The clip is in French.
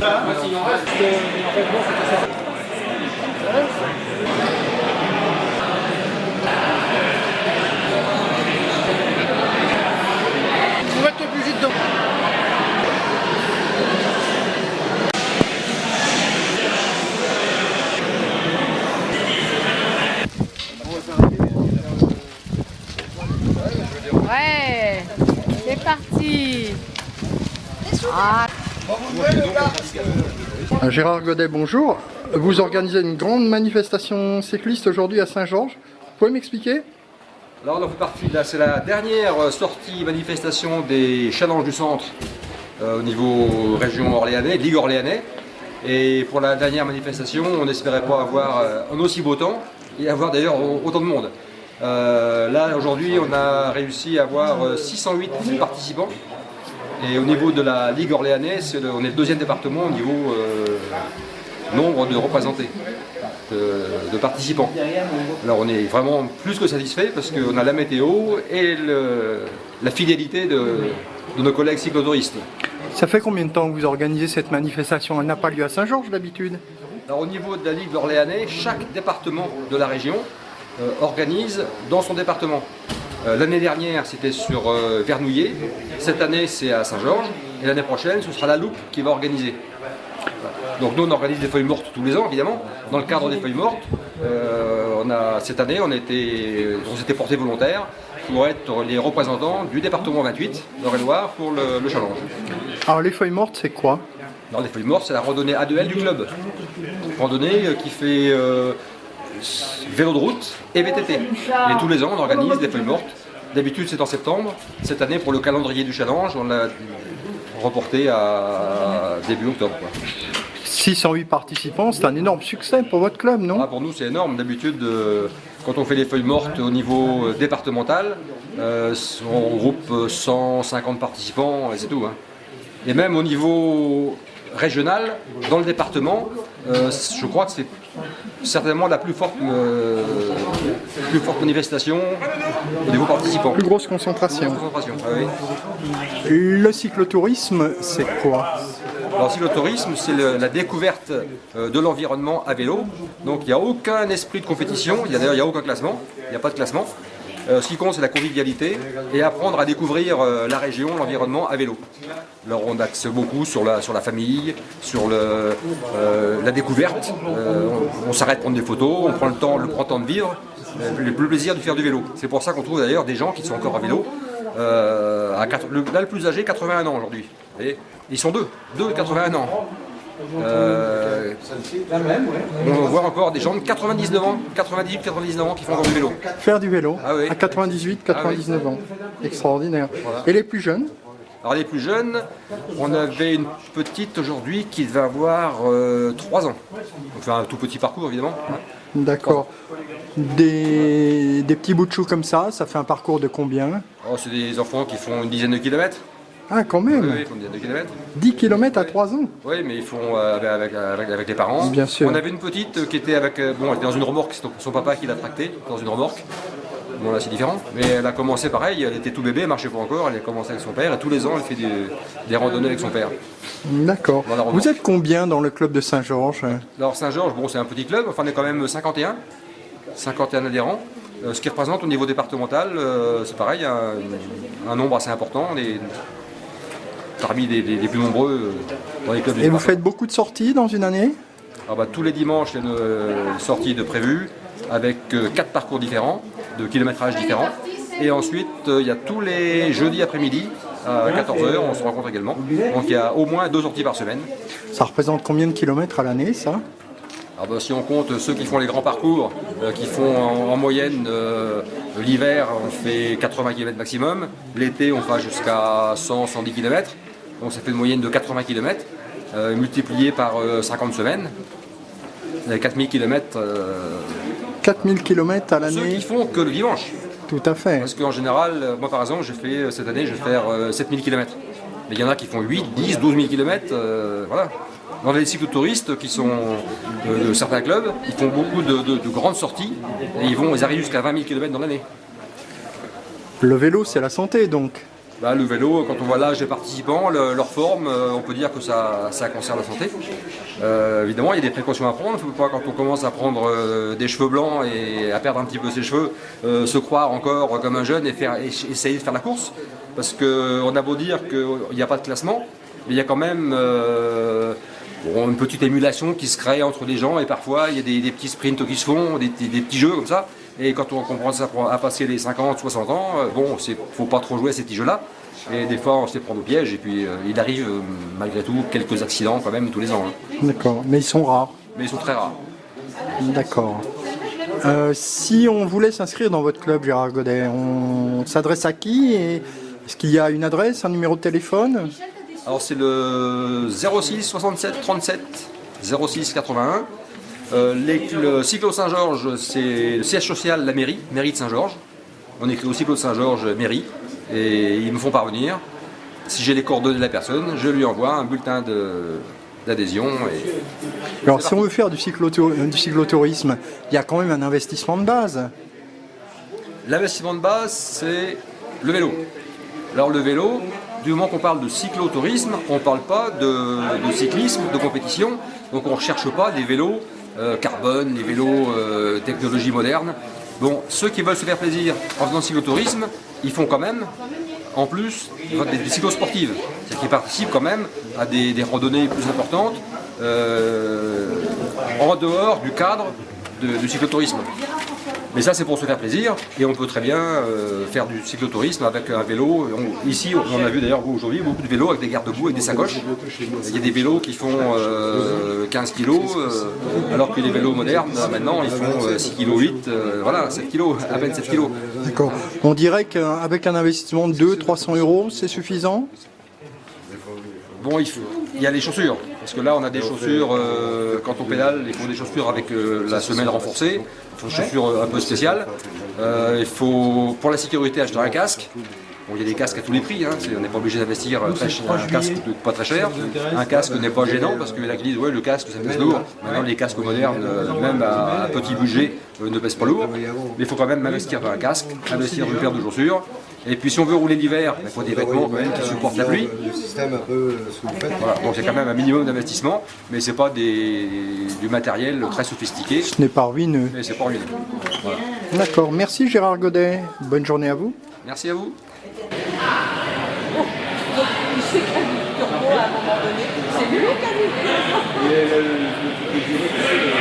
Faut mettre plus vite dedans. Ouais, c'est parti. Ah. Gérard Godet, bonjour. Vous organisez une grande manifestation cycliste aujourd'hui à Saint-Georges. Vous pouvez m'expliquer? Alors on fait partie, là c'est la dernière sortie manifestation des Challenges du Centre au niveau région orléanais, Ligue orléanais. Et pour la dernière manifestation, on n'espérait pas avoir un aussi beau temps et avoir d'ailleurs autant de monde. Là aujourd'hui on a réussi à avoir 608 participants. Et au niveau de la Ligue orléanaise, on est le deuxième département au niveau nombre de représentés, de participants. Alors on est vraiment plus que satisfait parce qu'on a la météo et la fidélité de nos collègues cyclotouristes. Ça fait combien de temps que vous organisez cette manifestation? Elle n'a pas lieu à Saint-Georges d'habitude? Alors au niveau de la Ligue orléanaise, chaque département de la région organise dans son département. L'année dernière c'était sur Vernouillet, cette année c'est à Saint-Georges et l'année prochaine ce sera la Loupe qui va organiser. Donc nous on organise des feuilles mortes tous les ans évidemment. Dans le cadre des feuilles mortes, cette année on s'était porté volontaire pour être les représentants du département 28 d'Eure-et-Loir pour le challenge. Alors les feuilles mortes c'est quoi? Alors les feuilles mortes c'est la randonnée A2L du club. Randonnée qui fait vélo de route et VTT. Et tous les ans on organise des feuilles mortes. D'habitude c'est en septembre. Cette année pour le calendrier du challenge on l'a reporté à début octobre. 608 participants, c'est un énorme succès pour votre club, non? Pour nous c'est énorme. D'habitude quand on fait les feuilles mortes au niveau départemental, on regroupe 150 participants et c'est tout. Et même au niveau régional, dans le département, je crois que c'est certainement la plus forte manifestation au niveau participants. Plus grosse concentration. Oui. Le cyclotourisme, c'est quoi? Alors, le cyclotourisme, c'est la découverte de l'environnement à vélo. Donc, il n'y a aucun esprit de compétition. D'ailleurs, il n'y a aucun classement. Il n'y a pas de classement. Ce qui compte, c'est la convivialité et apprendre à découvrir la région, l'environnement à vélo. Alors, on axe beaucoup sur la famille, sur la découverte. On s'arrête pour prendre des photos, on prend le temps de vivre, le plaisir de faire du vélo. C'est pour ça qu'on trouve d'ailleurs des gens qui sont encore à vélo. Là, le plus âgé, 81 ans aujourd'hui. Ils sont deux de 81 ans. On voit encore des gens de 99 ans, 98-99 ans qui font encore du vélo. Faire du vélo Oui. à 98-99 ans. Extraordinaire. Voilà. Et les plus jeunes? Alors les plus jeunes, on avait une petite aujourd'hui qui devait avoir 3 ans. On fait un tout petit parcours évidemment. D'accord. Des petits bouts de chou comme ça fait un parcours de combien? C'est des enfants qui font une dizaine de kilomètres. Ah, quand même. Oui, ils font une dizaine de kilomètres. 10 km à 3 ans. Oui, mais ils font avec les parents. Bien sûr. On avait une petite qui était elle était dans une remorque, c'est son papa qui l'a tractée dans une remorque. Bon là c'est différent, mais elle a commencé pareil, elle était tout bébé, elle marchait pas encore, elle a commencé avec son père et tous les ans elle fait des randonnées avec son père. D'accord. Vous êtes combien dans le club de Saint-Georges? Alors Saint-Georges, c'est un petit club, enfin on est quand même 51 adhérents, ce qui représente au niveau départemental, c'est pareil, un nombre assez important, parmi les plus nombreux dans les clubs. Et vous faites beaucoup de sorties dans une année? Tous les dimanches il y a une sortie de prévue avec 4 parcours différents, de kilométrage différents. Et ensuite, il y a tous les jeudis après-midi, à 14h, on se rencontre également. Donc il y a au moins 2 sorties par semaine. Ça représente combien de kilomètres à l'année, ça? Si on compte ceux qui font les grands parcours, qui font en moyenne l'hiver, on fait 80 km maximum. L'été, on va jusqu'à 100-110 km. Donc ça fait une moyenne de 80 km, multiplié par 50 semaines. 4000 km. 4000 km à l'année. Ceux qui font que le dimanche. Tout à fait. Parce qu'en général, moi par exemple, cette année, je vais faire 7000 km. Mais il y en a qui font 8, 10, 12 000 km. Voilà. On a des cyclotouristes qui sont de certains clubs, ils font beaucoup de grandes sorties et ils arrivent jusqu'à 20 000 km dans l'année. Le vélo, c'est la santé donc. Bah, le vélo, quand on voit l'âge des participants, leur forme, on peut dire que ça concerne la santé. Évidemment, il y a des précautions à prendre. Il ne faut pas, quand on commence à prendre des cheveux blancs et à perdre un petit peu ses cheveux, se croire encore comme un jeune et essayer de faire la course. Parce qu'on a beau dire qu'il n'y a pas de classement, mais il y a quand même une petite émulation qui se crée entre les gens et parfois il y a des petits sprints qui se font, des petits jeux comme ça. Et quand on commence à passer les 50, 60 ans, bon, faut pas trop jouer à ces petits jeux-là. Et des fois, on se les prend au piège. Et puis, il arrive, malgré tout, quelques accidents quand même tous les ans. Hein. D'accord, mais ils sont rares. Mais ils sont très rares. D'accord. Si on voulait s'inscrire dans votre club, Gérard Godet, on s'adresse à qui? Est-ce qu'il y a une adresse, un numéro de téléphone? Alors, c'est le 06 67 37 06 81. Le Cyclo Saint-Georges, c'est le siège social, la mairie de Saint-Georges. On écrit au Cyclo Saint-Georges, mairie, et ils me font parvenir. Si j'ai les coordonnées de la personne, je lui envoie un bulletin d'adhésion. Alors, si on veut faire du cyclotourisme, il y a quand même un investissement de base. L'investissement de base, c'est le vélo. Alors, le vélo, du moment qu'on parle de cyclotourisme, on ne parle pas de cyclisme, de compétition. Donc, on ne recherche pas des vélos carbone, les vélos technologie moderne. Bon, ceux qui veulent se faire plaisir en faisant cyclotourisme, ils font quand même, en plus, des cyclosportives. C'est-à-dire qu'ils participent quand même à des randonnées plus importantes en dehors du cadre du cyclotourisme. Mais ça, c'est pour se faire plaisir, et on peut très bien faire du cyclotourisme avec un vélo. Ici, on a vu d'ailleurs aujourd'hui beaucoup de vélos avec des garde-boue et des sacoches. Il y a des vélos qui font 15 kg, alors que les vélos modernes, maintenant, ils font 6 kg 8, voilà, 7 kg, à peine 7 kg. D'accord. On dirait qu'avec un investissement de 200-300 €, c'est suffisant? Bon, il y a les chaussures, parce que là on a des chaussures, quand on pédale, il faut des chaussures avec la semelle renforcée, il faut des chaussures un peu spéciales. Il faut, pour la sécurité, acheter un casque. Bon, il y a des casques à tous les prix, hein. On n'est pas obligé d'investir un casque pas très cher. Un casque n'est pas gênant parce que la qui disent ouais, le casque ça pèse lourd. Maintenant les casques modernes, même à petit budget, ne pèsent pas lourd. Mais il faut quand même investir dans un casque, investir dans une paire de chaussures. Et puis si on veut rouler l'hiver, il faut des vêtements quand même qui supportent la pluie. Voilà, donc c'est quand même un minimum d'investissement, mais c'est pas du matériel très sophistiqué. Ce n'est pas ruineux. Mais c'est pas ruineux. Voilà. D'accord, merci Gérard Godet. Bonne journée à vous. Merci à vous. C'est lui qui a dit.